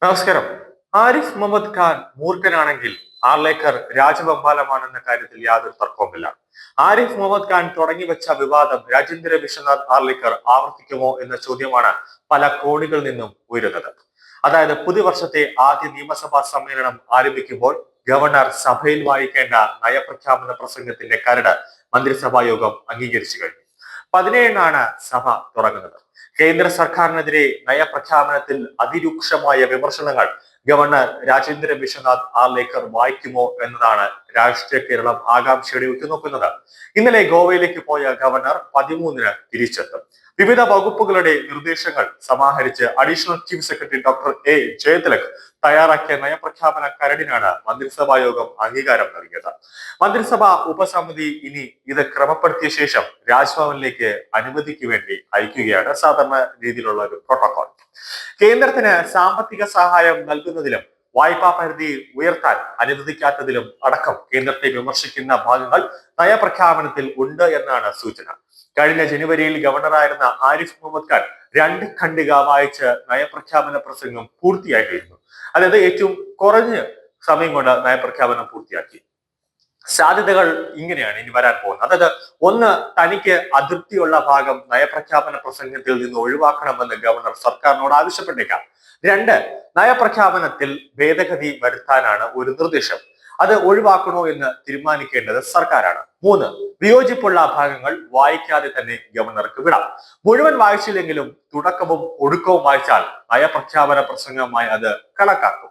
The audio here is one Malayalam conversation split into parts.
നമസ്കാരം. ആരിഫ് മുഹമ്മദ് ഖാൻ മൂർഖനാണെങ്കിൽ ആർലേക്കർ രാജവെമ്പാലമാണെന്ന കാര്യത്തിൽ യാതൊരു തർക്കവുമില്ല. ആരിഫ് മുഹമ്മദ് ഖാൻ തുടങ്ങിവെച്ച വിവാദം രാജേന്ദ്ര വിശ്വനാഥ് ആർലേക്കർ ആവർത്തിക്കുമോ എന്ന ചോദ്യമാണ് പല കോണുകളിൽ നിന്നും ഉയരുന്നത്. അതായത് പുതുവർഷത്തെ ആദ്യ നിയമസഭാ സമ്മേളനം ആരംഭിക്കുമ്പോൾ ഗവർണർ സഭയിൽ വായിക്കേണ്ട നയപ്രഖ്യാപന പ്രസംഗത്തിന്റെ കരട് മന്ത്രിസഭാ യോഗം അംഗീകരിച്ചു കഴിഞ്ഞു. 17നാണ് സഭ തുടങ്ങുന്നത്. കേന്ദ്ര സർക്കാരിനെതിരെ നയപ്രഖ്യാപനത്തിൽ അതിരൂക്ഷമായ വിമർശനങ്ങൾ ഗവർണർ രാജേന്ദ്ര വിശ്വനാഥ് ആർലേക്കർ വായിക്കുമോ എന്നതാണ് രാഷ്ട്രീയ കേരളം ആകാംക്ഷയോടെ ഉറ്റുനോക്കുന്നത്. ഇന്നലെ ഗോവയിലേക്ക് പോയ ഗവർണർ 13-ന് തിരിച്ചെത്തും. വിവിധ വകുപ്പുകളുടെ നിർദ്ദേശങ്ങൾ സമാഹരിച്ച് additional chief secretary doctor A Jayathilak തയ്യാറാക്കിയ നയപ്രഖ്യാപന കരടിനാണ് മന്ത്രിസഭാ യോഗം അംഗീകാരം നൽകിയത്. മന്ത്രിസഭാ ഉപസമിതി ഇനി ഇത് ക്രമപ്പെടുത്തിയ ശേഷം രാജ്ഭവനിലേക്ക് അനുമതിക്ക് വേണ്ടി അയക്കുകയാണ് സാധാരണ രീതിയിലുള്ള ഒരു പ്രോട്ടോകോൾ. കേന്ദ്രത്തിന് സാമ്പത്തിക സഹായം നൽകുന്നതിലും വായ്പാ പരിധി ഉയർത്താൻ അനുവദിക്കാത്തതിലും അടക്കം കേന്ദ്രത്തെ വിമർശിക്കുന്ന ഭാഗങ്ങൾ നയപ്രഖ്യാപനത്തിൽ ഉണ്ട് എന്നാണ് സൂചന. കഴിഞ്ഞ ജനുവരിയിൽ ഗവർണറായിരുന്ന ആരിഫ് മുഹമ്മദ് ഖാൻ 2 ഖണ്ഡിക വായിച്ച് നയപ്രഖ്യാപന പ്രസംഗം പൂർത്തിയാക്കിയിരുന്നു. അതായത് ഏറ്റവും കുറഞ്ഞ സമയം കൊണ്ട് നയപ്രഖ്യാപനം പൂർത്തിയാക്കി. സാധ്യതകൾ ഇങ്ങനെയാണ് ഇനി വരാൻ പോകുന്നത്. അതായത് ഒന്ന്, തനിക്ക് അതൃപ്തിയുള്ള ഭാഗം നയപ്രഖ്യാപന പ്രസംഗത്തിൽ നിന്ന് ഒഴിവാക്കണമെന്ന് ഗവർണർ സർക്കാരിനോട് ആവശ്യപ്പെട്ടേക്കാം. 2, നയപ്രഖ്യാപനത്തിൽ ഭേദഗതി വരുത്താനാണ് ഒരു നിർദ്ദേശം. അത് ഒഴിവാക്കണോ എന്ന് തീരുമാനിക്കേണ്ടത് സർക്കാരാണ്. 3, വിയോജിപ്പുള്ള ഭാഗങ്ങൾ വായിക്കാതെ തന്നെ ഗവർണർക്ക് വിടാം. മുഴുവൻ വായിച്ചില്ലെങ്കിലും തുടക്കവും ഒടുക്കവും വായിച്ചാൽ നയപ്രഖ്യാപന പ്രസംഗമായി അത് കണക്കാക്കും.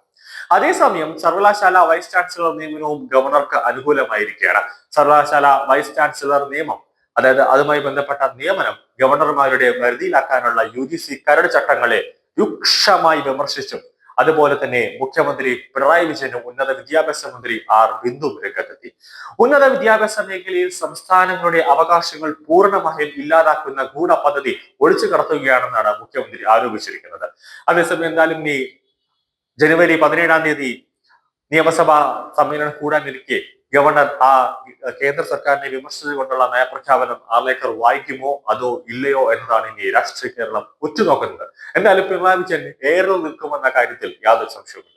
അതേസമയം സർവകലാശാല വൈസ് ചാൻസലർ നിയമനവും ഗവർണർക്ക് അനുകൂലമായിരിക്കുകയാണ്. സർവകലാശാല വൈസ് ചാൻസലർ നിയമം, അതായത് അതുമായി ബന്ധപ്പെട്ട നിയമനം ഗവർണർമാരുടെ പരിധിയിലാക്കാനുള്ള UGC കരട് ചട്ടങ്ങളെ രൂക്ഷമായി വിമർശിച്ചും അതുപോലെ തന്നെ മുഖ്യമന്ത്രി പിണറായി വിജയനും ഉന്നത വിദ്യാഭ്യാസ മന്ത്രി ആർ ബിന്ദു രംഗത്തെത്തി. ഉന്നത വിദ്യാഭ്യാസ മേഖലയിൽ സംസ്ഥാനങ്ങളുടെ അവകാശങ്ങൾ പൂർണ്ണമായും ഇല്ലാതാക്കുന്ന ഗൂഢ പദ്ധതി ഒളിച്ചു കടത്തുകയാണെന്നാണ് മുഖ്യമന്ത്രി ആരോപിച്ചിരിക്കുന്നത്. അതേസമയം എന്തായാലും ഈ ജനുവരി 17-ാം തീയതി നിയമസഭാ സമ്മേളനം കൂടാനിരിക്കെ ഗവർണർ കേന്ദ്ര സർക്കാരിനെ വിമർശിച്ചുകൊണ്ടുള്ള നയപ്രഖ്യാപനം ആർലേക്കർ വായിക്കുമോ അതോ ഇല്ലയോ എന്നതാണ് ഇനി രാഷ്ട്രീയ കേരളം ഉറ്റുനോക്കുന്നത്. എന്തായാലും പിണറായി വിജയൻ ഏറെ നിൽക്കുമെന്ന കാര്യത്തിൽ യാതൊരു സംശയവുമില്ല.